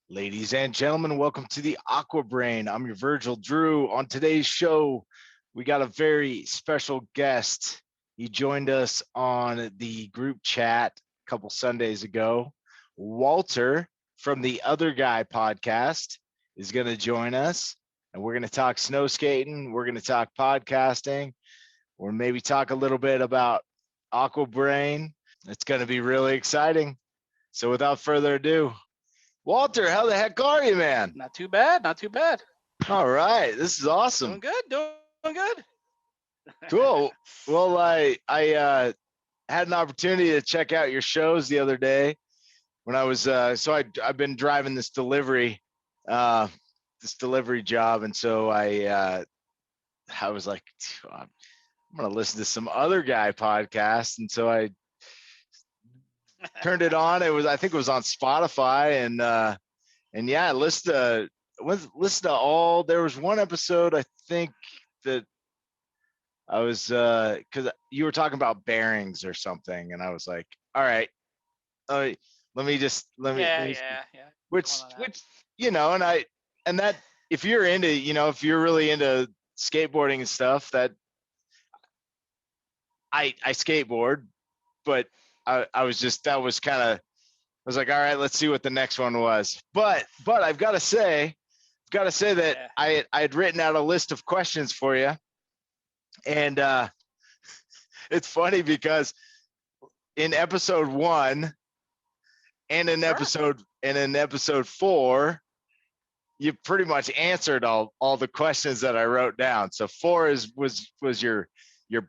Ladies and gentlemen, welcome to the AquaBrain. I'm your Virgil Drew. On today's show, we got a very special guest. He joined us on the group chat a couple Sundays ago. Walter from the Other Guy podcast is going to join us, and we're going to talk snow skating. We're going to talk podcasting, or maybe talk a little bit about AquaBrain. It's going to be really exciting. So without further ado, Walter, how the heck are you, man? Not too bad, not too bad. All right, this is awesome. Doing good. Cool. Well, I had an opportunity to check out your shows the other day when I was I've been driving this delivery job, and so I was like, I'm gonna listen to some Other Guy podcast, and so I turned it on. I think it was on Spotify, and yeah, listen to all. There was one episode I think that I was because you were talking about bearings or something, and I was like, all right, let me Yeah. which and that if you're really into skateboarding and stuff, that I skateboard, but I was like, all right, let's see what the next one was. But I've got to say that I had written out a list of questions for you. And it's funny because in episode 1 and in episode 4, you pretty much answered all the questions that I wrote down. So 4 was your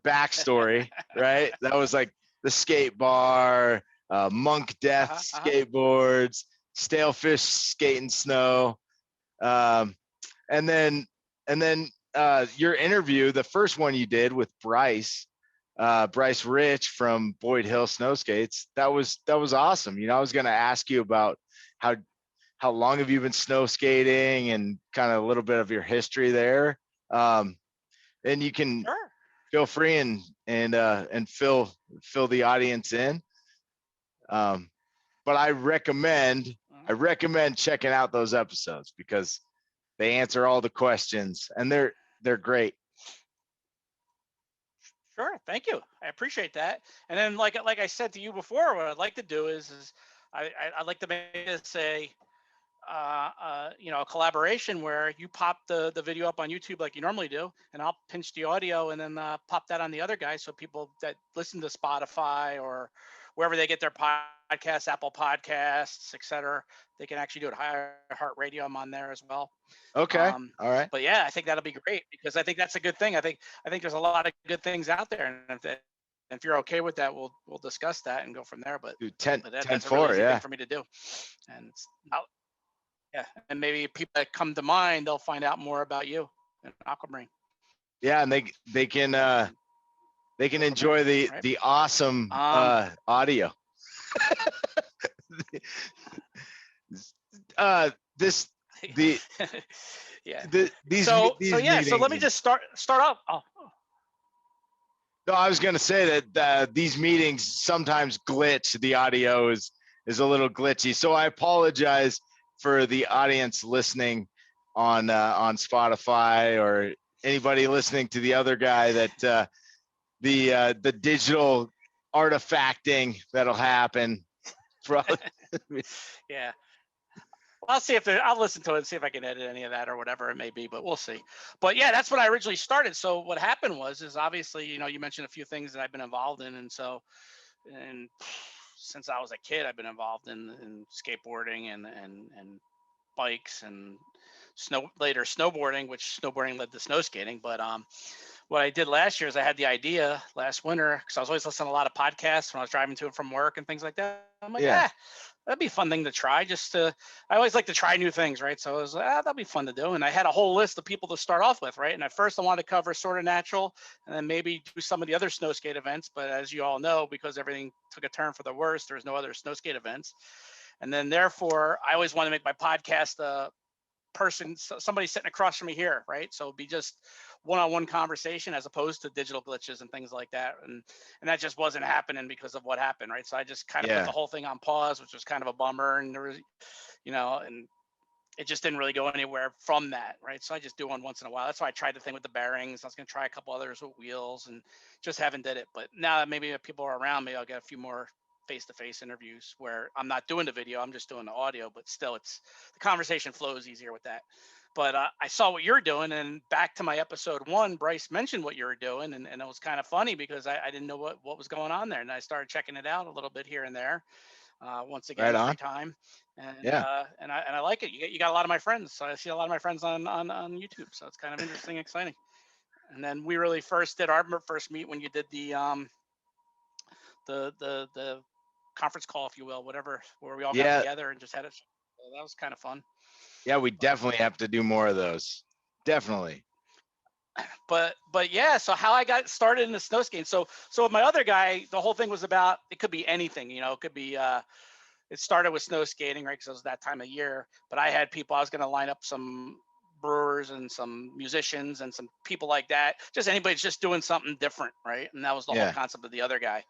backstory, right? That was like the skate bar, monk death skateboards, stalefish skating snow, and then your interview, the first one you did with Bryce Rich from Boyd Hill Snow Skates, that was awesome. I was going to ask you about how long have you been snow skating and kind of a little bit of your history there, and you can feel free and fill the audience in. But I recommend checking out those episodes because they answer all the questions and they're great. Sure, thank you. I appreciate that. And then, like I said to you before, what I'd like to do is I'd like to make this a collaboration where you pop the video up on YouTube like you normally do, and I'll pinch the audio and then pop that on the Other Guy, so people that listen to Spotify or wherever they get their podcasts, Apple Podcasts, etc., they can actually do it. iHeartRadio, I'm on there as well. Okay. All right. But yeah, I think that'll be great because I think that's a good thing. I think there's a lot of good things out there, and if you're okay with that, we'll discuss that and go from there. But Dude, that's a really easy thing for me to do, and and maybe people that come to mind, they'll find out more about you and AquaBrain. Yeah, and they can enjoy the awesome audio. These so let me just start off. No, I was going to say that these meetings sometimes glitch. The audio is a little glitchy, so I apologize for the audience listening on Spotify or anybody listening to the Other Guy, that the digital artifacting that'll happen. Yeah. I'll see I'll listen to it and see if I can edit any of that or whatever it may be, but we'll see. But yeah, that's when I originally started. So what happened is obviously, you mentioned a few things that I've been involved in. And since I was a kid, I've been involved in skateboarding and bikes and later snowboarding, which snowboarding led to snow skating. But what I did last year is I had the idea last winter, because I was always listening to a lot of podcasts when I was driving to and from work and things like that. I'm like, that'd be a fun thing to try. I always like to try new things, right? So I was like, that'd be fun to do. And I had a whole list of people to start off with, right? And at first I wanted to cover Sort of Natural and then maybe do some of the other snow skate events. But as you all know, because everything took a turn for the worse, there's no other snow skate events. And then therefore, I always want to make my podcast somebody sitting across from me here, right? So it'd be just one-on-one conversation as opposed to digital glitches and things like that. And that just wasn't happening because of what happened, right? So I just kind of put the whole thing on pause, which was kind of a bummer. And there was, and it just didn't really go anywhere from that, right? So I just do one once in a while. That's why I tried the thing with the bearings. I was going to try a couple others with wheels, and just haven't did it. But now that maybe people are around me, I'll get a few more face-to-face interviews where I'm not doing the video, I'm just doing the audio, but still it's the conversation flows easier with that. But I saw what you're doing, and back to my episode 1, Bryce mentioned what you were doing, and it was kind of funny because I didn't know what was going on there, and I started checking it out a little bit here and there. Once Right again, on. free time, and Yeah. and I like it. You got a lot of my friends, so I see a lot of my friends on YouTube. So it's kind of interesting, exciting. And then we really first did our first meet when you did the conference call, if you will, whatever, where we all got Yeah. together and just had it. So that was kind of fun. Yeah, we definitely have to do more of those. Definitely. But yeah, so how I got started in the snow skating. So with my other guy, the whole thing was about, it could be anything, you know, it could be it started with snow skating, right? Because it was that time of year. But I had people, I was going to line up some brewers and some musicians and some people like that. Just anybody's just doing something different, right? And that was the whole concept of the other guy.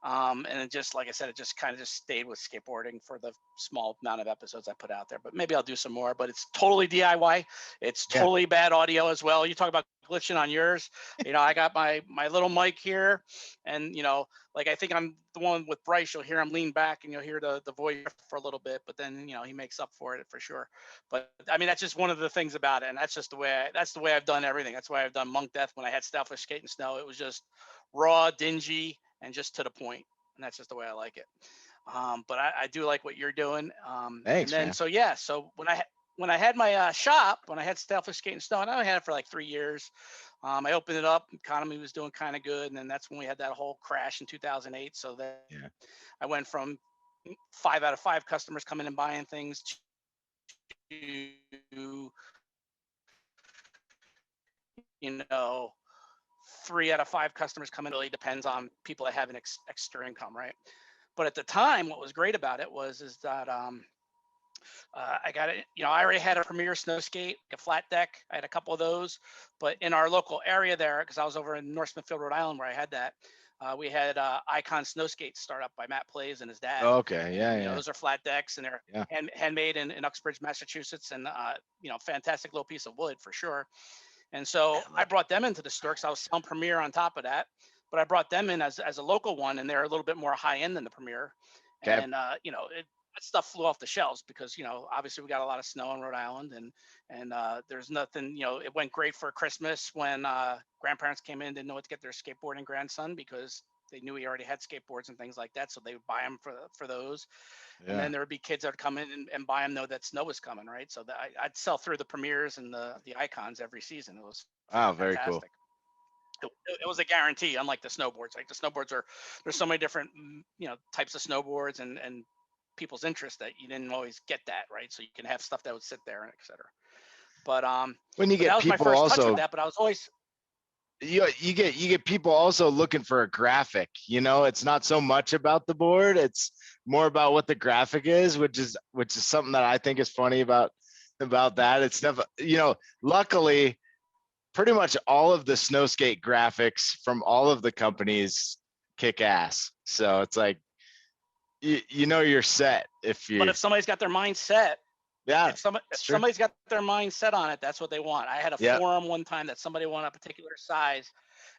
And it just, like I said, it just kind of just stayed with skateboarding for the small amount of episodes I put out there. But maybe I'll do some more. But it's totally DIY. It's totally bad audio as well. You talk about glitching on yours. You know, I got my little mic here, and you know, like I think I'm the one with Bryce. You'll hear him lean back, and you'll hear the voice for a little bit. But then you know he makes up for it for sure. But I mean, that's just one of the things about it, and that's just the way I've done everything. That's why I've done Monk Death. When I had Stoughfish Skate and Snow, it was just raw, dingy, and just to the point, and that's just the way I like it. But I do like what you're doing. Thanks, and then man. so when I had my shop, when I had Stoughfish Skate and Snow, and I had it for like 3 years. I opened it up. Economy was doing kind of good, and then that's when we had that whole crash in 2008. So then I went from 5 out of 5 customers coming and buying things to, you know, 3 out of 5 customers coming. Really depends on people that have an extra income, right? But at the time, what was great about it is that I got it. You know, I already had a Premier snow skate, a flat deck. I had a couple of those, but in our local area there, because I was over in North Smithfield, Rhode Island, where I had that, we had Icon Snow Skates start up by Matt Plays and his dad. Okay. Yeah. You know, those are flat decks, and they're handmade in Uxbridge, Massachusetts, and you know, fantastic little piece of wood for sure. And so I brought them into the store because I was selling Premier on top of that. But I brought them in as a local one, and they're a little bit more high end than the Premier. Okay. And you know, that stuff flew off the shelves because, you know, obviously we got a lot of snow in Rhode Island, and there's nothing, you know, it went great for Christmas when grandparents came in, didn't know what to get their skateboarding grandson because they knew he already had skateboards and things like that, so they would buy them for those. And then there would be kids that would come in and buy them, know that snow was coming, right? So that I'd sell through the Premiers and the Icons every season. It was very cool. It was a guarantee, unlike the snowboards. Like the snowboards there's so many different, you know, types of snowboards and people's interest that you didn't always get that, right? So you can have stuff that would sit there and et cetera. But when you get that was people my first also touch with that, but I was always you get people also looking for a graphic. You know, it's not so much about the board, it's more about what the graphic is, which is something that I think is funny about that. It's never, you know, luckily pretty much all of the snow skate graphics from all of the companies kick ass. So it's like, you know, you're set if you. But if somebody's got their mind set, if somebody's got their mind set on it, that's what they want. I had a forum one time that somebody wanted a particular size,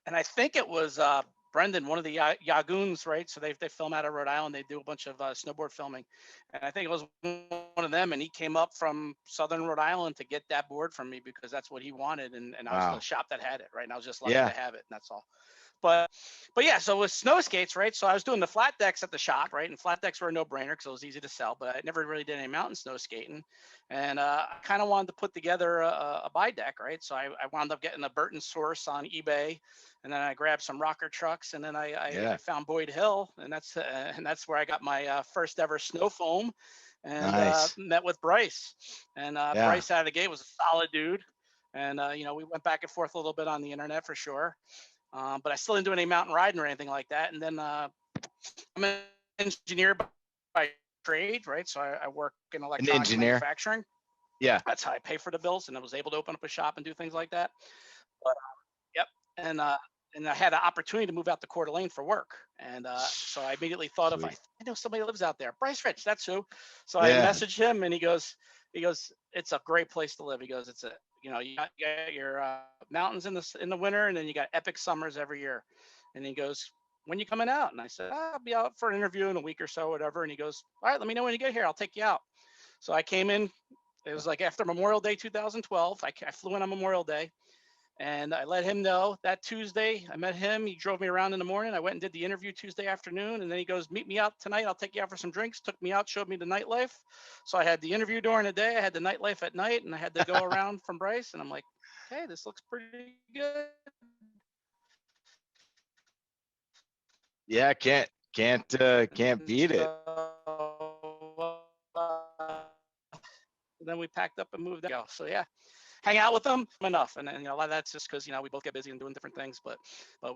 and I think it was Brendan, one of the Yagoons, right? So they film out of Rhode Island. They do a bunch of snowboard filming, and I think it was one of them. And he came up from Southern Rhode Island to get that board from me because that's what he wanted, and I was the shop that had it, right? And I was just lucky to have it, and that's all. But yeah, so with snow skates, right? So I was doing the flat decks at the shop, right? And flat decks were a no-brainer because it was easy to sell, but I never really did any mountain snow skating. And I kind of wanted to put together a buy deck, right? So I wound up getting a Burton Source on eBay, and then I grabbed some rocker trucks, and then I found Boyd Hill, and that's where I got my first ever snow foam, and met with Bryce. And Bryce out of the gate was a solid dude, and you know, we went back and forth a little bit on the internet for sure. But I still didn't do any mountain riding or anything like that. And then I'm an engineer by trade, right? So I work in electronics manufacturing. Yeah. That's how I pay for the bills, and I was able to open up a shop and do things like that. But and I had an opportunity to move out to Coeur d'Alene for work. And so I immediately thought I know somebody who lives out there. Bryce Rich, that's who. So I messaged him, and he goes, he goes, it's a great place to live. He goes, it's a, you got your mountains in the winter, and then you got epic summers every year. And he goes, when you coming out? And I said, I'll be out for an interview in a week or so, whatever. And he goes, all right, let me know when you get here. I'll take you out. So I came in. It was like after Memorial Day 2012. I flew in on Memorial Day. And I let him know that Tuesday. I met him. He drove me around in the morning. I went and did the interview Tuesday afternoon. And then he goes, meet me out tonight. I'll take you out for some drinks. Took me out, showed me the nightlife. So I had the interview during the day. I had the nightlife at night. And I had to go around from Bryce. And I'm like, hey, this looks pretty good. Yeah, can't beat it. Then we packed up and moved out. So yeah, hang out with them enough. And a lot of that's just because, we both get busy and doing different things, but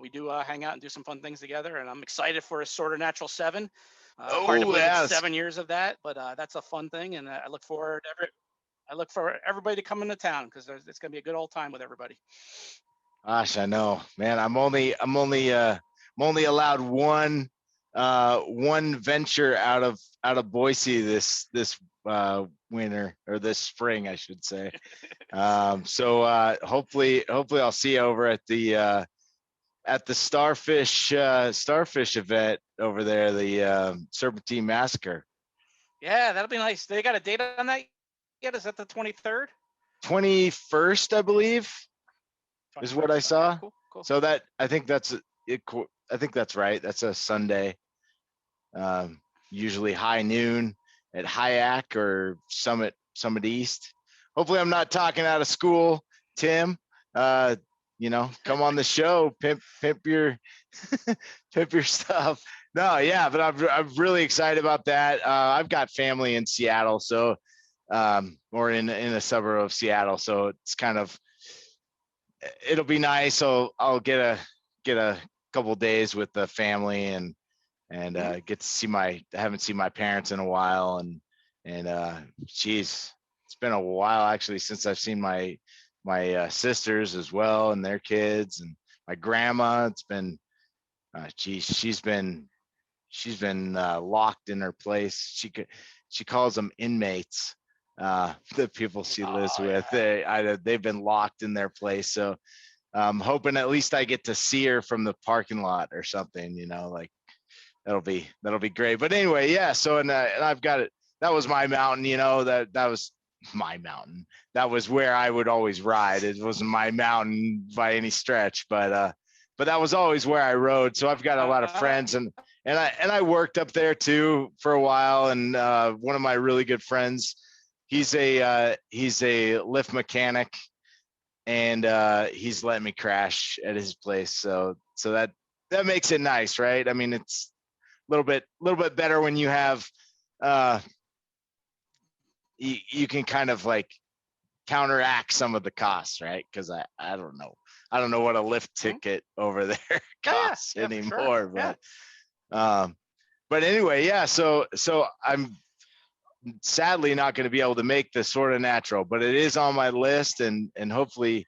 we do hang out and do some fun things together. And I'm excited for a Sort of Natural 7. Hard to believe it's 7 years of that, but that's a fun thing. And I look for everybody to come into town because it's going to be a good old time with everybody. Gosh, I know, man. I'm only allowed one venture out of Boise this winter, or this spring, I should say. So hopefully I'll see you over at the starfish event over there, the Serpentine Massacre. Yeah, that'll be nice. They got a date on that yet? Is that the 23rd? 21st, I believe, is what I saw. Okay, cool. So I think that's it. I think that's right. That's a Sunday. Usually high noon at Hyack or Summit East. Hopefully I'm not talking out of school, Tim. Come on the show, pimp your pimp your stuff. No, yeah, but I'm really excited about that. I've got family in Seattle, so or in a suburb of Seattle, so it's kind of, it'll be nice. So I'll get a couple days with the family and get to see I haven't seen my parents in a while, and geez, it's been a while actually since I've seen my sisters as well and their kids, and my grandma. It's been she's been locked in her place. She calls them inmates, the people she lives with. They've been locked in their place, so I'm hoping at least I get to see her from the parking lot or something, like that'll be great. But anyway, yeah, so and I've got it. That was my mountain, that was my mountain. That was where I would always ride. It wasn't my mountain by any stretch, but that was always where I rode. So I've got a lot of friends, and I worked up there too for a while. And one of my really good friends, he's a lift mechanic, and he's letting me crash at his place. So that makes it nice, right? I mean, it's a little bit better when you have you can kind of like counteract some of the costs, right? Because I don't know what a lift ticket over there costs anymore. Sure. But anyway, yeah. So I'm sadly not going to be able to make the Sort of Natural, but it is on my list, and hopefully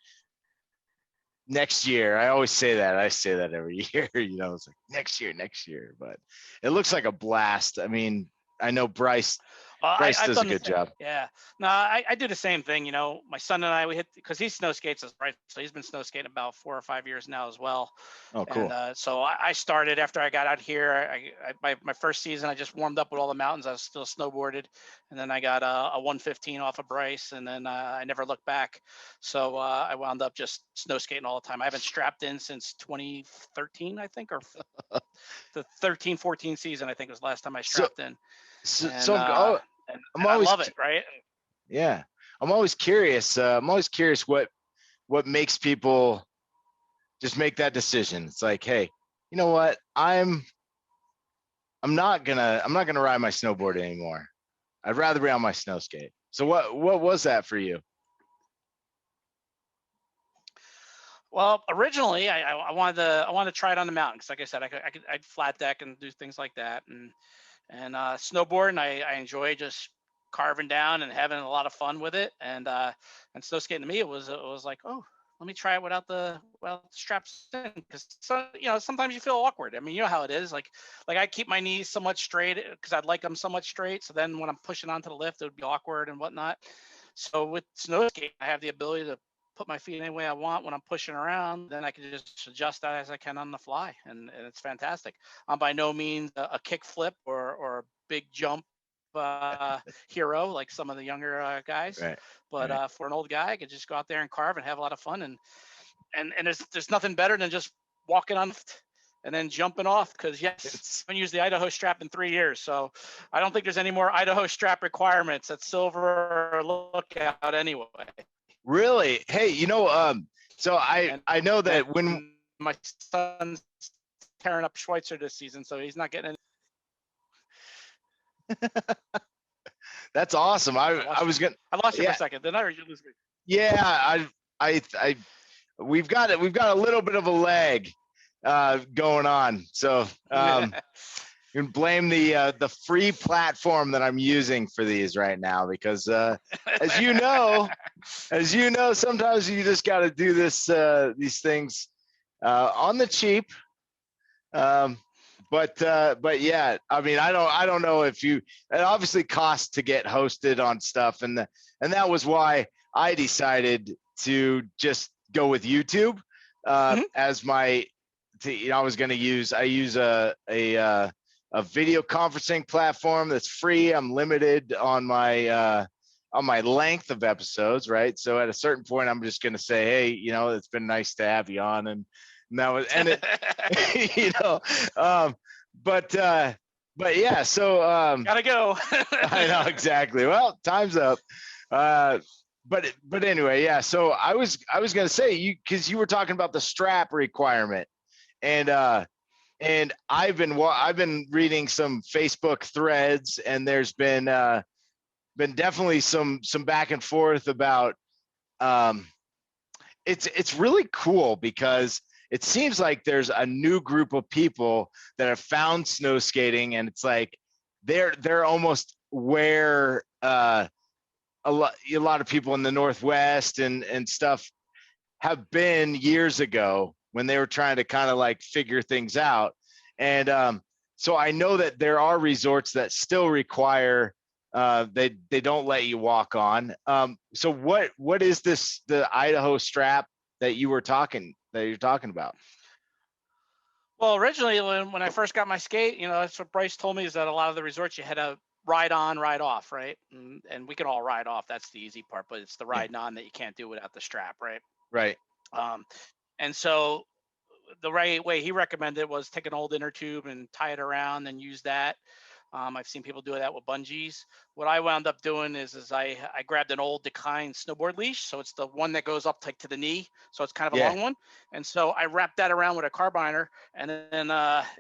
next year. I always say that. I say that every year. It's like next year. But it looks like a blast. I mean, I know Bryce does a good job. Yeah. No, I do the same thing. My son and I, we hit, because he snow skates as right. So he's been snow skating about 4 or 5 years now as well. Oh, cool. And so I started after I got out here. My first season, I just warmed up with all the mountains. I was still snowboarded. And then I got a 115 off of Bryce. And then I never looked back. So I wound up just snow skating all the time. I haven't strapped in since 2013, I think, or the 13-14 season, I think was the last time I strapped in. I love it, right? Yeah, I'm always curious. What makes people just make that decision. It's like, hey, you know what? I'm not gonna ride my snowboard anymore. I'd rather be on my snow skate. So what was that for you? Well, originally I wanted to try it on the mountain because, like I said, I'd flat deck and do things like that, and snowboarding I enjoy just carving down and having a lot of fun with it, and snow skating to me it was like, oh, let me try it without the straps in, because sometimes you feel awkward. I mean, you know how it is. Like I keep my knees somewhat straight because I'd like them somewhat straight. So then when I'm pushing onto the lift, it would be awkward and whatnot. So with snow skating, I have the ability to put my feet any way I want when I'm pushing around. Then I can just adjust that as I can on the fly, and it's fantastic. I'm by no means a kick flip or a big jump hero like some of the younger guys, Right. but for an old guy, I could just go out there and carve and have a lot of fun, and there's nothing better than just walking on and then jumping off, because I haven't used the Idaho strap in 3 years, so I don't think there's any more Idaho strap requirements at Silver Lookout anyway. Really? Hey, so I know that when my son's tearing up Schweitzer this season, so he's not getting any. That's awesome. I lost you for a second. Then I heard you lose me. Yeah, we've got a little bit of a lag going on, so you can blame the free platform that I'm using for these right now, because as you know, sometimes you just got to do these things on the cheap. But yeah, I mean, I don't know if it obviously costs to get hosted on stuff, and that was why I decided to just go with YouTube as my. I was going to use a video conferencing platform that's free. I'm limited on my length of episodes, right? So at a certain point, I'm just going to say, hey, it's been nice to have you on, and that was, and it, but yeah, so gotta go. I know, exactly. Well, time's up. But anyway, yeah. So I was gonna say, because you were talking about the strap requirement, and I've been reading some Facebook threads, and there's been definitely some back and forth about it's really cool, because it seems like there's a new group of people that have found snow skating, and it's like they're almost where a lot of people in the Northwest and stuff have been years ago, when they were trying to kind of like figure things out. And so I know that there are resorts that still require they don't let you walk on. So what is the Idaho strap that you're talking about? Well, originally when I first got my skate, that's what Bryce told me, is that a lot of the resorts you had to ride on, ride off, right? And we can all ride off. That's the easy part, but it's the riding on that you can't do without the strap, right? Right. And so the right way he recommended was take an old inner tube and tie it around and use that. I've seen people do that with bungees. What I wound up doing is I grabbed an old Decline snowboard leash. So it's the one that goes up to the knee. So it's kind of a long one. And so I wrapped that around with a carbiner, and then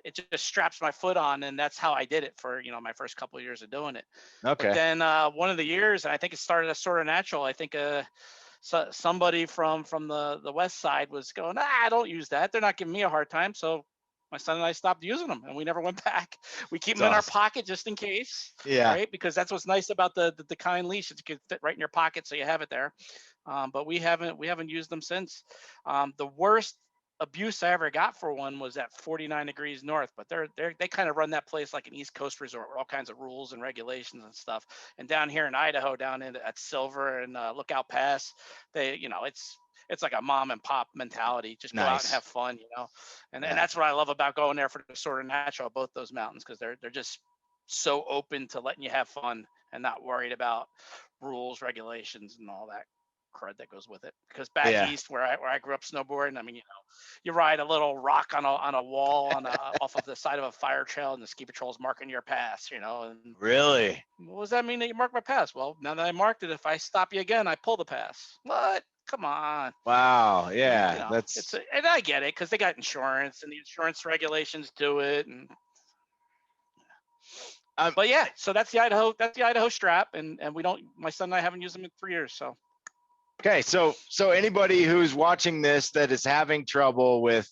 it just straps my foot on. And that's how I did it for, my first couple of years of doing it. Okay. But then one of the years, and I think it started as sort of natural. I think so somebody from the west side was going, I don't use that. They're not giving me a hard time. So my son and I stopped using them, and we never went back. We keep them in our pocket just in case. Yeah. Right. Because that's what's nice about the kind leash. It can fit right in your pocket, so you have it there. But we haven't used them since. The worst abuse I ever got for one was at 49 degrees north, but they kind of run that place like an East Coast resort with all kinds of rules and regulations and stuff. And down here in Idaho, at Silver and Lookout Pass, it's like a mom and pop mentality. Just go out and have fun, and that's what I love about going there for the sort of natural, both those mountains, because they're just so open to letting you have fun and not worried about rules, regulations, and all that crud that goes with it. Because back east where I grew up snowboarding, I mean, you ride a little rock on a wall off of the side of a fire trail, and the ski patrol's marking your pass, and really, what does that mean that you marked my pass? Well, now that I marked it, if I stop you again, I pull the pass. What? Come on. Wow. Yeah. And I get it, because they got insurance, and the insurance regulations do it. And but yeah, so that's the Idaho strap, and my son and I haven't used them in 3 years. So okay, so anybody who's watching this that is having trouble with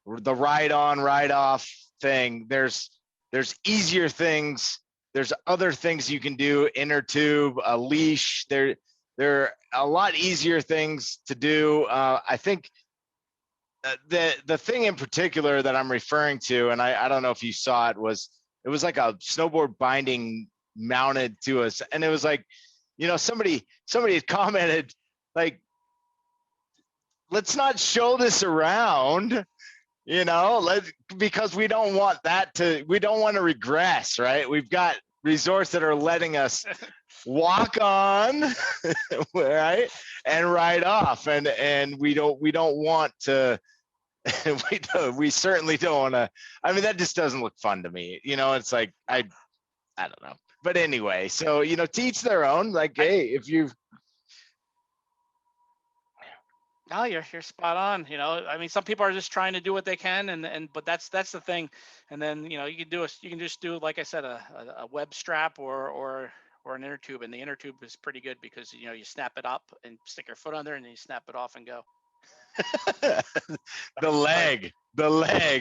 the ride on, ride off thing, there's easier things. There's other things you can do, inner tube, a leash. they're a lot easier things to do. I think the thing in particular that I'm referring to, and I don't know if you saw it, was like a snowboard binding mounted to us, and it was like, you know, somebody had commented like, let's not show this around, you know, because we don't want to regress, right? We've got resorts that are letting us walk on, right, and ride off, and we don't want to. We certainly don't want to. I mean, that just doesn't look fun to me. You know, it's like I don't know. But anyway, so, you know, to each their own. Like, hey, if you. No, you're spot on. You know, I mean, some people are just trying to do what they can, but that's the thing. And then, you know, you can just do, like I said, a web strap or an inner tube, and the inner tube is pretty good because, you know, you snap it up and stick your foot under, and then you snap it off and go. the leg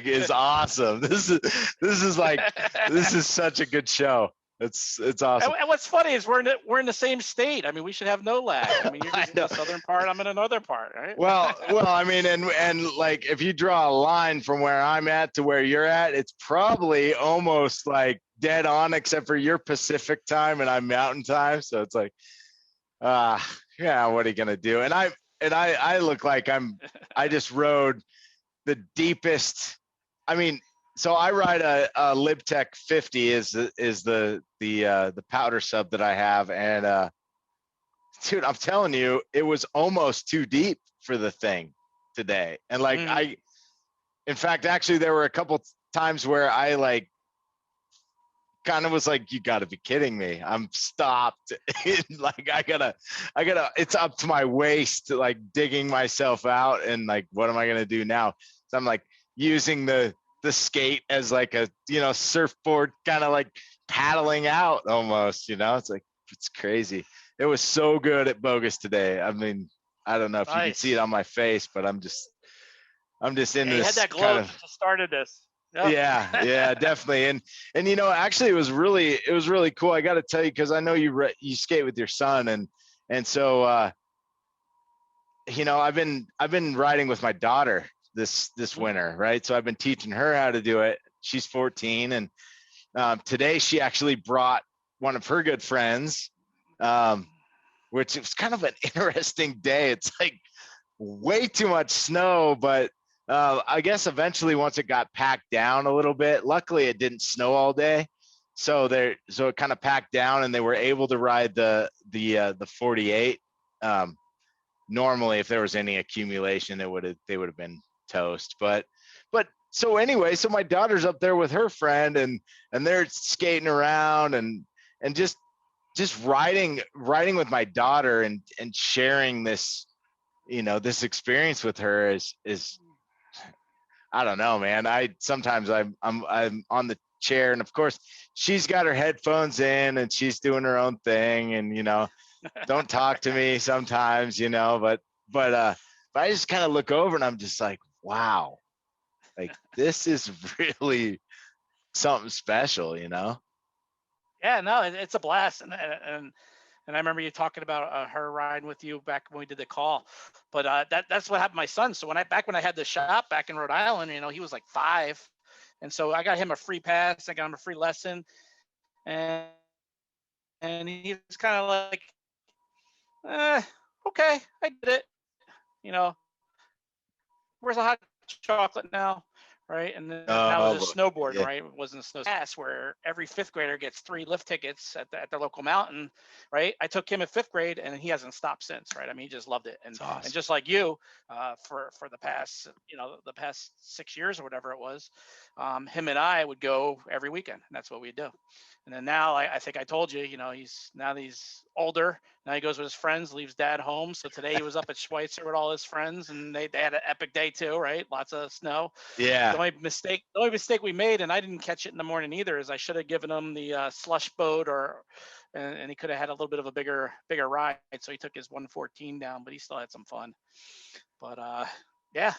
is awesome. This is such a good show. It's awesome. And what's funny is we're in the same state. I mean, we should have no lag. I mean, you're just in the southern part, I'm in another part, right? Well, I mean, and like, if you draw a line from where I'm at to where you're at, it's probably almost like dead on, except for your Pacific time and I'm Mountain time. So it's like, yeah, what are you gonna do? And I look like I just rode the deepest. I mean, so I ride a Libtech 50 is the powder sub that I have, and dude, I'm telling you, it was almost too deep for the thing today. And like, in fact, actually, there were a couple times where I like kind of was like, you got to be kidding me. I'm stopped. Like, I gotta, it's up to my waist, like digging myself out. And like, what am I going to do now? So I'm like using the skate as like a, you know, surfboard, kind of like paddling out almost, you know. It's like, it's crazy. It was so good at Bogus today. I mean, I don't know if you can see it on my face, but I'm just in this. You had that glow that just started this. Yep. Yeah, definitely. And you know, actually, it was really cool. I got to tell you, because I know you skate with your son, and so you know, I've been riding with my daughter this winter, right? So I've been teaching her how to do it. She's 14, and today she actually brought one of her good friends, which was kind of an interesting day. It's like way too much snow, but I guess eventually, once it got packed down a little bit, luckily it didn't snow all day, so it kind of packed down, and they were able to ride the 48. Normally, if there was any accumulation, they would have been toast. But so anyway, so my daughter's up there with her friend, and they're skating around and just riding with my daughter and sharing this, you know, this experience with her is I don't know, man. Sometimes I'm on the chair, and of course she's got her headphones in and she's doing her own thing, and, you know, don't talk to me sometimes, you know, but I just kind of look over and I'm just like, wow, like, this is really something special, you know? Yeah, no, it's a blast. And I remember you talking about her riding with you back when we did the call, but that's what happened to my son. So when I had the shop back in Rhode Island, you know, he was like 5, and so I got him a free pass, I got him a free lesson, and he was kind of like, okay, I did it, you know, where's the hot chocolate now? Right. And then that was a snowboard, yeah. Right? It wasn't a snow pass, where every 5th grader gets 3 lift tickets at the local mountain. Right. I took him at 5th grade, and he hasn't stopped since. Right. I mean, he just loved it. And, awesome. And just like you, for the past, you know, the past 6 years or whatever it was, him and I would go every weekend, and that's what we'd do. And then now, I think I told you, you know, he's older. Now he goes with his friends, leaves dad home. So today he was up at Schweitzer with all his friends, and they had an epic day too, right? Lots of snow. Yeah. The only mistake we made, and I didn't catch it in the morning either, is I should have given him the slush boat, and he could have had a little bit of a bigger ride. So he took his 114 down, but he still had some fun. But yeah.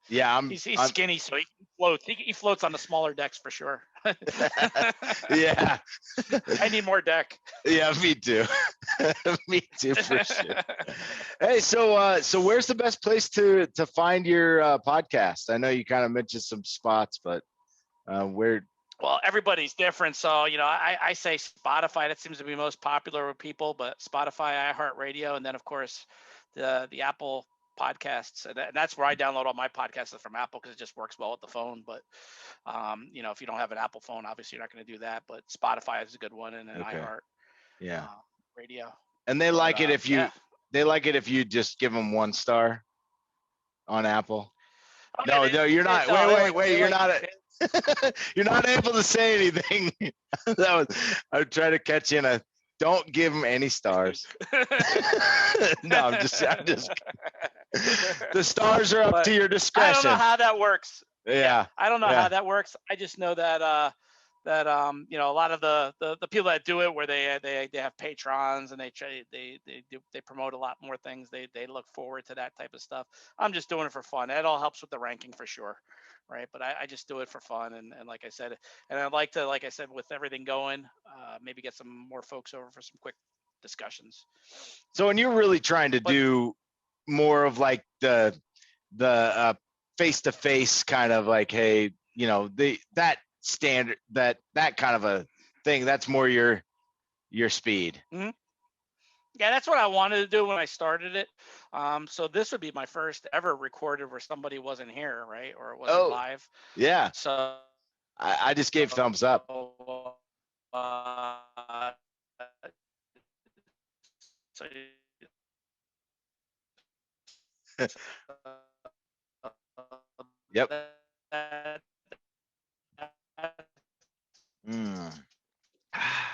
Yeah, he's skinny, so he floats. He floats on the smaller decks for sure. Yeah. I need more deck. Yeah, me too. Me too, for sure. Hey, so where's the best place to find your podcast? I know you kind of mentioned some spots, but where? Well, everybody's different. So, I say Spotify. That seems to be most popular with people, but Spotify, iHeartRadio, and then, of course, the Apple podcasts. And that's where I download all my podcasts from Apple because it just works well with the phone. But, if you don't have an Apple phone, obviously you're not going to do that. But Spotify is a good one, and then iHeart Radio. And they like it if you they like it if you just give them 1 star on Apple. No, you're not. Wait. You're not. You're not able to say anything. I tried to catch you in a. Don't give them any stars. No, I'm just. The stars are up to your discretion. I don't know how that works. Yeah. I don't know how that works. I just know that a lot of the people that do it, where they have patrons and they promote a lot more things. They look forward to that type of stuff. I'm just doing it for fun. It all helps with the ranking for sure, right? But I just do it for fun, and like I said, and I'd like to, like I said, with everything going, maybe get some more folks over for some quick discussions. So, and you're really trying to do more of like the face-to-face kind of like, hey, that standard, that kind of a thing, that's more your speed. Mm-hmm. Yeah, that's what I wanted to do when I started it. So this would be my first ever recorded where somebody wasn't here, right? Or it wasn't live. Yeah. So I just gave thumbs up. Yep.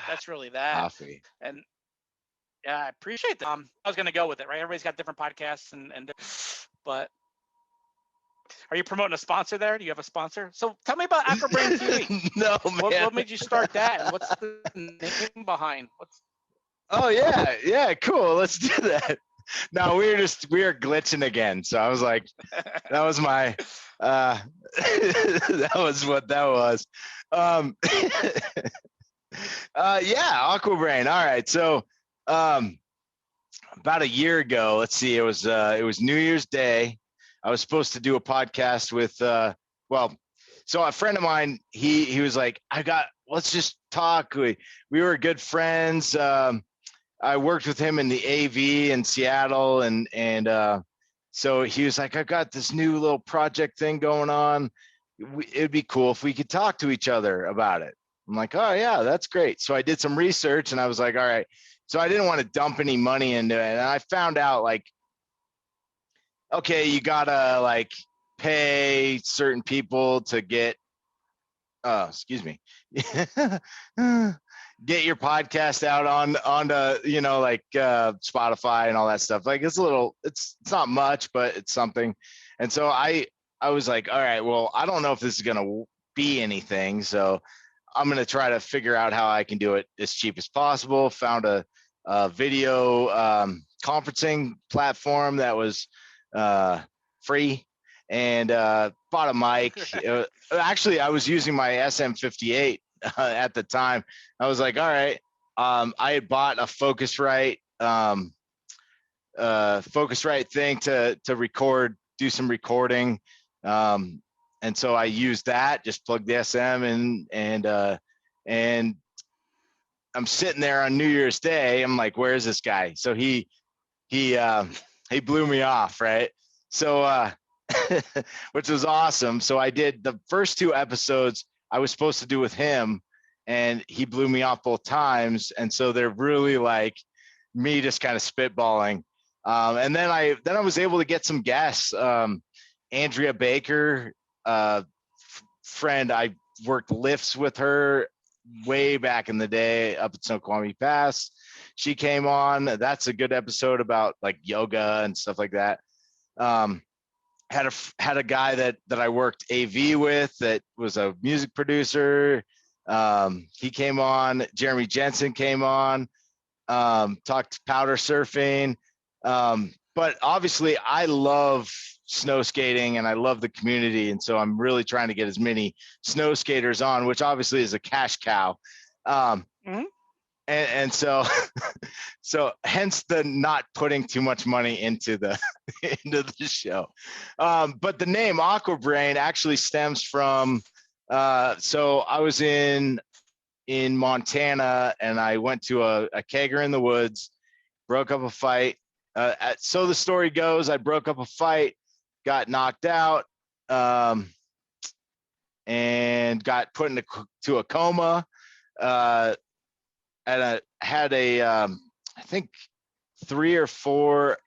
That's really that. Coffee. And yeah, I appreciate that. I was going to go with it, right? Everybody's got different podcasts, but are you promoting a sponsor there? Do you have a sponsor? So tell me about AquaBrainTV. No, man. What made you start that? And what's the name behind? Oh yeah, cool. Let's do that. No, we were glitching again. So I was like, that was my, that was what that was. Yeah, AquaBrain. All right. So, about a year ago, let's see, it was New Year's Day. I was supposed to do a podcast with, so a friend of mine, he was like, let's just talk. We were good friends. I worked with him in the AV in Seattle, and so he was like, I got this new little project thing going on. It'd be cool if we could talk to each other about it. I'm like, oh yeah, that's great. So I did some research, and I was like, all right. So I didn't want to dump any money into it, and I found out like, okay, you gotta like pay certain people to get, get your podcast out onto like Spotify and all that stuff. Like it's not much, but it's something. And so I was like, all right, well, I don't know if this is gonna be anything, so I'm gonna try to figure out how I can do it as cheap as possible. Found a video conferencing platform that was free, and bought a mic. Actually, I was using my SM58 at the time. I was like, all right. I had bought a Focusrite thing to record, do some recording. And so I used that, just plugged the SM in, and I'm sitting there on New Year's Day. I'm like, where is this guy? So he blew me off, right? So which was awesome. So I did the first 2 episodes I was supposed to do with him, and he blew me off both times. And so they're really like me just kind of spitballing. And then I was able to get some guests. Andrea Baker, friend, I worked lifts with her way back in the day up at Snoqualmie Pass. She came on. That's a good episode about like yoga and stuff like that. Had a guy that I worked AV with that was a music producer. He came on. Jeremy Jensen came on. Talked powder surfing. But obviously I love snow skating and I love the community. And so I'm really trying to get as many snow skaters on, which obviously is a cash cow. and so so hence the not putting too much money into the into the show. But the name AquaBrain actually stems from so I was in Montana, and I went to a kegger in the woods, broke up a fight. So the story goes, I broke up a fight, got knocked out, and got put into a coma. And I had I think 3 or 4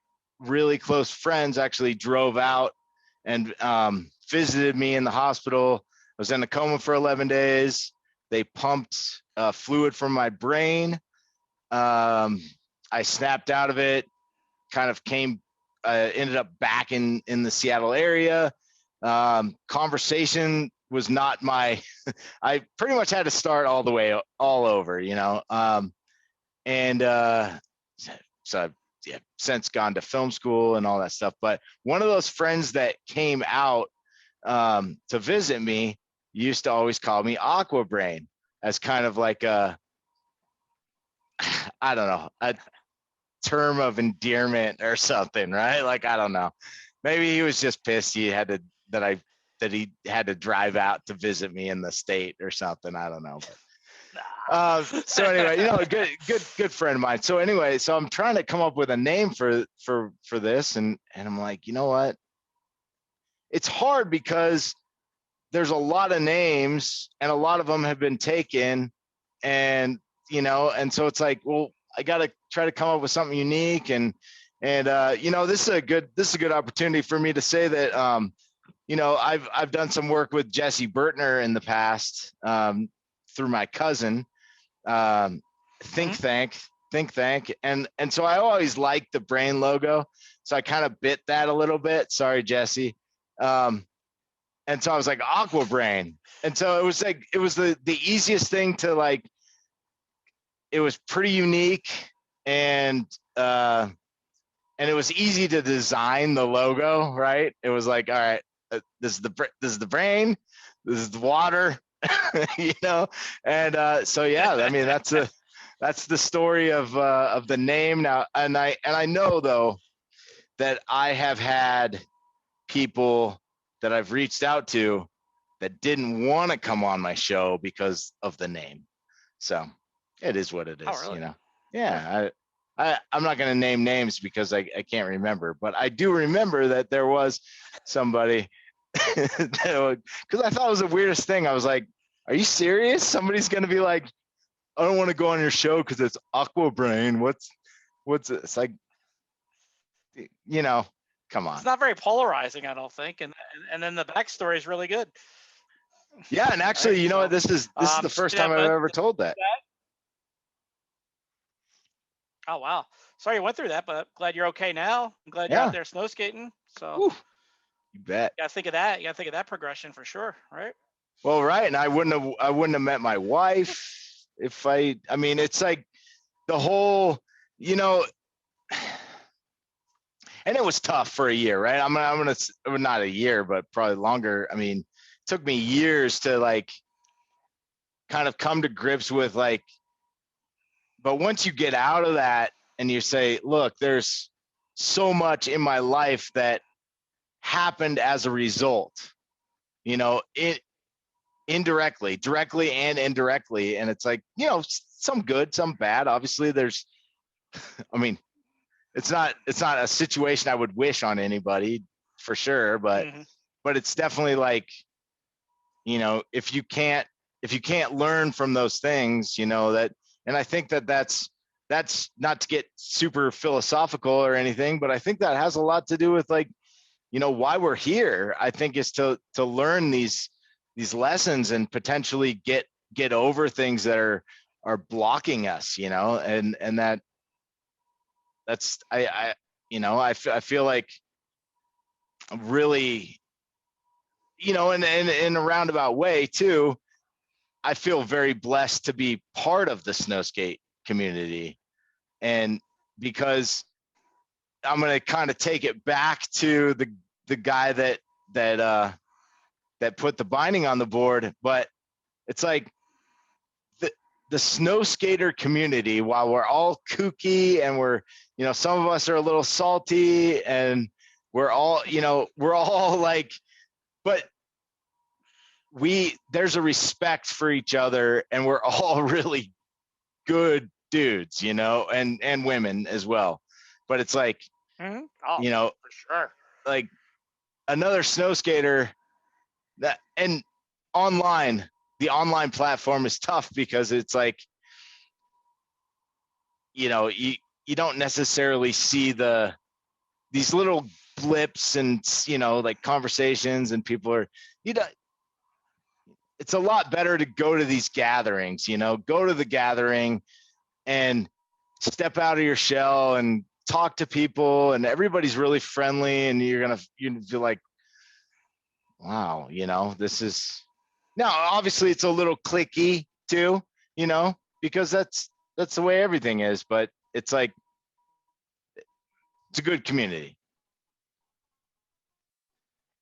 really close friends actually drove out and visited me in the hospital. I was in a coma for 11 days. They pumped fluid from my brain. I snapped out of it, kind of ended up back in the Seattle area. Conversation was not my, I pretty much had to start all over, you know? And so I've since gone to film school and all that stuff. But one of those friends that came out to visit me used to always call me AquaBrain as kind of like I don't know, a term of endearment or something, right? Like, I don't know. Maybe he was just pissed he had to drive out to visit me in the state or something. I don't know. But, so anyway, you know, good friend of mine. So anyway, so I'm trying to come up with a name for this, and I'm like, you know what? It's hard because there's a lot of names and a lot of them have been taken, and you know, and so it's like, well, I got to try to come up with something unique, and you know, this is a good opportunity for me to say that you know, I've done some work with Jesse Bertner in the past through my cousin, Think Tank, and so I always liked the brain logo, so I kind of bit that a little bit. Sorry, Jesse. And so I was like, AquaBrain, and so it was the easiest thing to like. It was pretty unique, and it was easy to design the logo, right? It was like, all right, this is the brain, this is the water, you know, and so yeah, I mean that's the story of the name now, and I know though that I have had people that I've reached out to that didn't want to come on my show because of the name, so it is what it is. Oh, really? You know, yeah. I'm not going to name names because I can't remember, but I do remember that there was somebody because I thought it was the weirdest thing. I was like, are you serious? Somebody's going to be like, I don't want to go on your show because it's AquaBrain. What's it? It's like, you know, come on. It's not very polarizing, I don't think. And then the backstory is really good. Yeah. And actually, right, you know what? This is the first time I've ever told that. Oh, wow. Sorry you went through that, but glad you're okay now. I'm glad you're out there snow skating. So ooh, you bet. You gotta think of that. You gotta think of that progression for sure, right? Well, right. And I wouldn't have met my wife if I mean, it's like the whole, you know, and it was tough for a year, right? I'm gonna not a year, but probably longer. I mean, it took me years to like kind of come to grips with like, but once you get out of that and you say, look, there's so much in my life that happened as a result, you know, indirectly, directly and indirectly. And it's like, you know, some good, some bad. Obviously there's, I mean, it's not a situation I would wish on anybody for sure, but it's definitely like, you know, if you can't learn from those things, you know, that, and I think that's not to get super philosophical or anything, but I think that has a lot to do with like, you know, why we're here. I think is to learn these lessons and potentially get over things that are blocking us, you know, and that's I you know, I feel like really, you know, in a roundabout way too, I feel very blessed to be part of the snow skate community. And because I'm going to kind of take it back to the guy that put the binding on the board, but it's like the snow skater community, while we're all kooky and we're, some of us are a little salty and we're all, we're all like, but there's a respect for each other and we're all really good dudes, and women as well. But it's like, Oh, for sure. Like another snow skater and the online platform is tough because it's like, you don't necessarily see these little blips and, like conversations, and people are, it's a lot better to go to these gatherings, go to the gathering and step out of your shell and talk to people, and everybody's really friendly, and you feel like, wow, this is, now obviously it's a little cliquey too, because that's the way everything is, but it's like, it's a good community.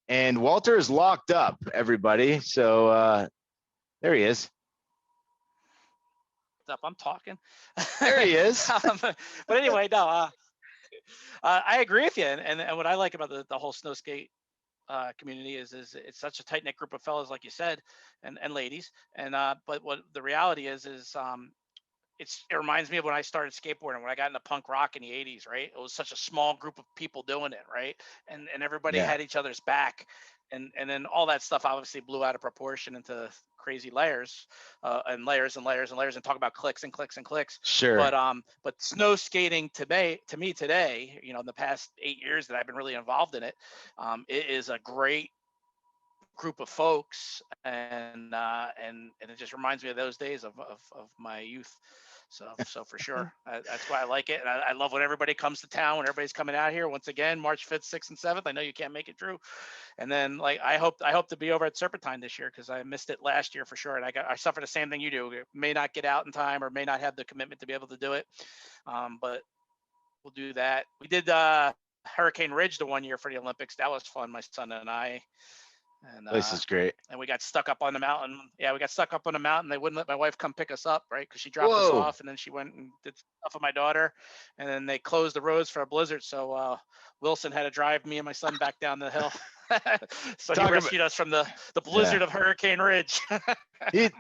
And Walter is locked up, everybody. So there he is. I'm talking. There he is. But anyway, no, I agree with you. And what I like about the whole snow skate community is it's such a tight knit group of fellas, like you said, and ladies. And but what the reality is it reminds me of when I started skateboarding, when I got into punk rock in the 80s, right? It was such a small group of people doing it, right? And everybody had each other's back. And then all that stuff obviously blew out of proportion into crazy layers and layers and layers and layers, and talk about clicks and clicks and clicks. Sure. But snow skating today, in the past 8 years that I've been really involved in it, it is a great group of folks, and it just reminds me of those days of my youth. So for sure, that's why I like it. And I love when everybody comes to town, when everybody's coming out here. Once again, March 5th, 6th, and 7th. I know you can't make it, Drew. And then like I hope to be over at Serpentine this year, because I missed it last year for sure. And I suffered the same thing you do. May not get out in time, or may not have the commitment to be able to do it. But we'll do that. We did Hurricane Ridge the one year for the Olympics. That was fun, my son and I. And this is great. And we got stuck up on the mountain. Yeah, we got stuck up on the mountain. They wouldn't let my wife come pick us up, right? Because she dropped us off, and then she went and did stuff with my daughter. And then they closed the roads for a blizzard. So Wilson had to drive me and my son back down the hill. So he rescued us from the blizzard of Hurricane Ridge.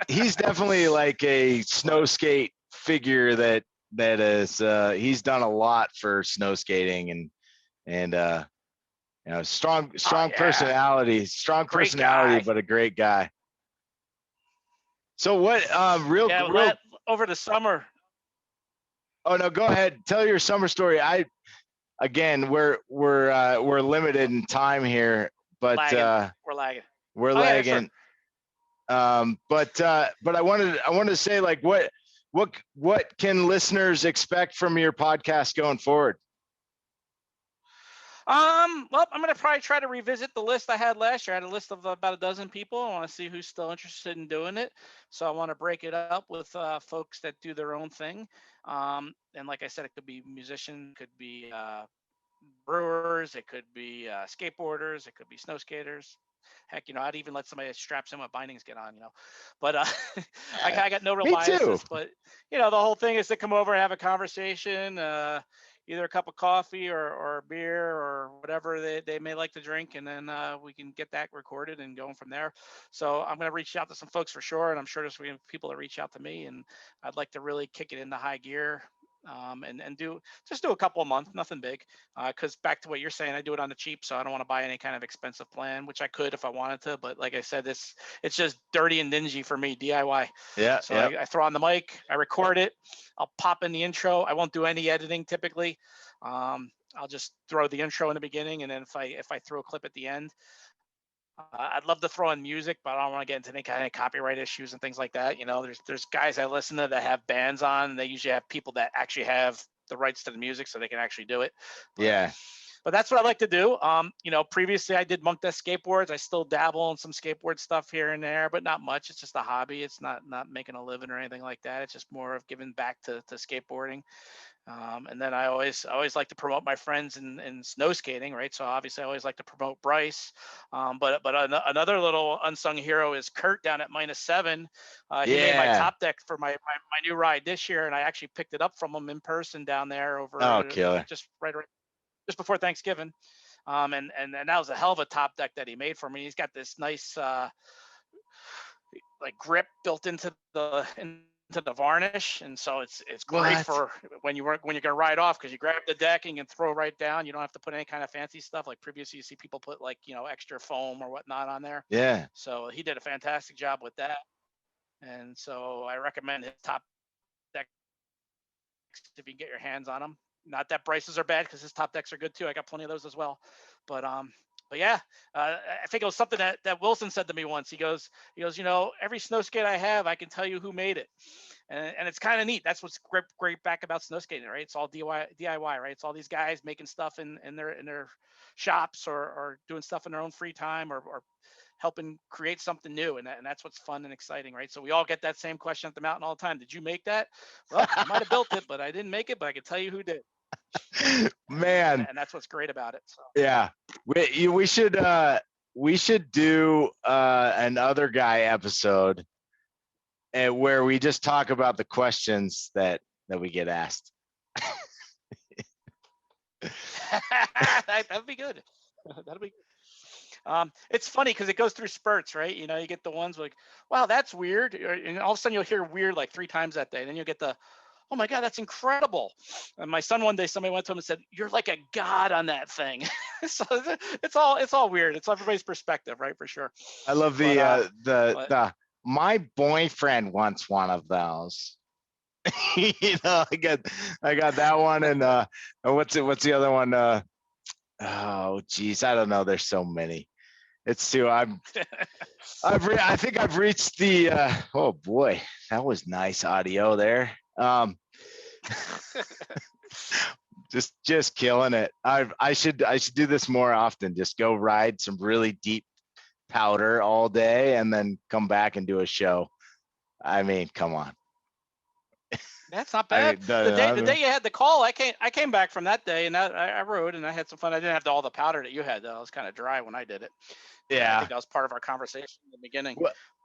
He's definitely like a snow skate figure that is he's done a lot for snow skating, and strong personality, but a great guy. So what, real over the summer. Oh no, go ahead. Tell your summer story. We're limited in time here, but we're lagging. Yeah, sure. But I wanted to say, like, what can listeners expect from your podcast going forward? Well, I'm going to probably try to revisit the list I had last year. I had a list of about a dozen people. I want to see who's still interested in doing it. So I want to break it up with folks that do their own thing. And like I said, it could be musicians, it could be brewers, it could be skateboarders, it could be snow skaters. Heck, I'd even let somebody that straps in with bindings get on, But I got no real biases. But, the whole thing is to come over and have a conversation, either a cup of coffee or beer or whatever they may like to drink. And then we can get that recorded and going from there. So I'm going to reach out to some folks for sure. And I'm sure there's people that reach out to me. And I'd like to really kick it into high gear. And do a couple a month, nothing big. Because back to what you're saying, I do it on the cheap, so I don't want to buy any kind of expensive plan, which I could if I wanted to. But like I said, it's just dirty and dingy for me, DIY. Yeah. So I throw on the mic, I record it, I'll pop in the intro. I won't do any editing typically. I'll just throw the intro in the beginning, and then if I throw a clip at the end. I'd love to throw in music, but I don't want to get into any kind of copyright issues and things like that. There's guys I listen to that have bands on, and they usually have people that actually have the rights to the music, so they can actually do it. Yeah. but that's what I like to do. You know, previously I did monk desk skateboards. I still dabble in some skateboard stuff here and there, but not much. It's just a hobby. It's not making a living or anything like that. It's just more of giving back to skateboarding. And then I always like to promote my friends in snow skating, right? So obviously I always like to promote Bryce. But another little unsung hero is Kurt down at -7. He made my top deck for my new ride this year, and I actually picked it up from him in person down there over killer. just just before Thanksgiving. And that was a hell of a top deck that he made for me. He's got this nice like grip built into the varnish, and so it's great for when you're gonna ride off, because you grab the decking and throw right down. You don't have to put any kind of fancy stuff like previously you see people put, like, you know, extra foam or whatnot on there. Yeah. So he did a fantastic job with that, and so I recommend his top decks if you can get your hands on them. Not that Bryce's are bad, because his top decks are good too. I got plenty of those as well. But yeah, I think it was something that Wilson said to me once. He goes, you know, every snow skate I have, I can tell you who made it. And it's kind of neat. That's what's great back about snow skating, right? It's all DIY, right? It's all these guys making stuff in their shops, or doing stuff in their own free time, or helping create something new. And that's what's fun and exciting, right? So we all get that same question at the mountain all the time. Did you make that? Well, I might have built it, but I didn't make it, but I can tell you who did. Man. And that's what's great about it. So. Yeah. We should do an other guy episode where we just talk about the questions that we get asked. That'd be good. That'll be good. It's funny because it goes through spurts, right? You know, you get the ones like, wow, that's weird. And all of a sudden you'll hear weird like 3 times that day. And then you'll get the, oh my God, that's incredible. And my son, one day, somebody went to him and said, you're like a god on that thing. So it's all weird. It's everybody's perspective, right? For sure. I love my boyfriend wants one of those. You know, I got that one. And what's the other one? Oh geez, I don't know. There's so many. It's too. I think I've reached the. Oh boy, that was nice audio there. Just killing it. I should do this more often. Just go ride some really deep powder all day and then come back and do a show. I mean, come on. That's not bad. The day you had the call, I came back from that day, and I rode and I had some fun. I didn't have all the powder that you had though. I was kind of dry when I did it. Yeah, I think that was part of our conversation in the beginning.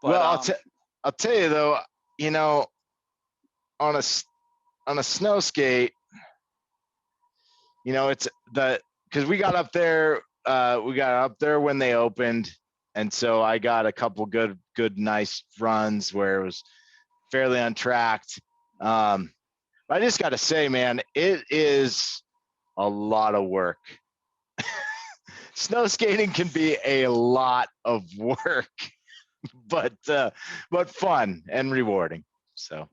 Well, I'll tell you though, you know, on a snow skate, you know, it's because we got up there when they opened, and so I got a couple good nice runs where it was fairly untracked. I just got to say, man, it is a lot of work. Snow skating can be a lot of work, but fun and rewarding. So.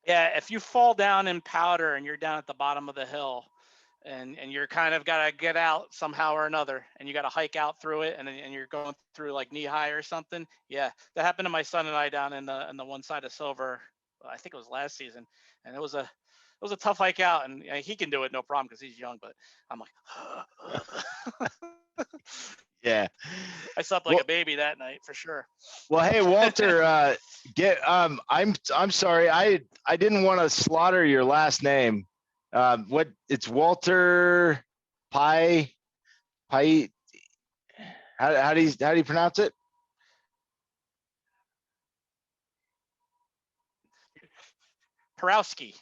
Yeah, if you fall down in powder and you're down at the bottom of the hill, and you're kind of got to get out somehow or another, and you got to hike out through it, and you're going through like knee high or something. Yeah, that happened to my son and I down in the one side of Silver. I think it was last season, and it was a tough hike out, and he can do it no problem because he's young. But I'm like, yeah, I slept like a baby that night for sure. Well, hey Walter, I'm sorry, I didn't want to slaughter your last name. It's Walter How do you pronounce it? Pierowski.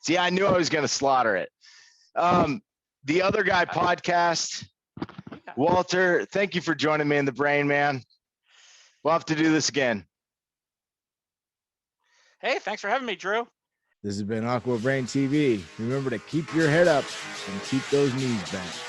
See, I knew I was going to slaughter it. The Other Guy podcast. Walter, thank you for joining me in the brain, man. We'll have to do this again. Hey, thanks for having me, Drew. This has been AquaBrainTV. Remember to keep your head up and keep those knees bent.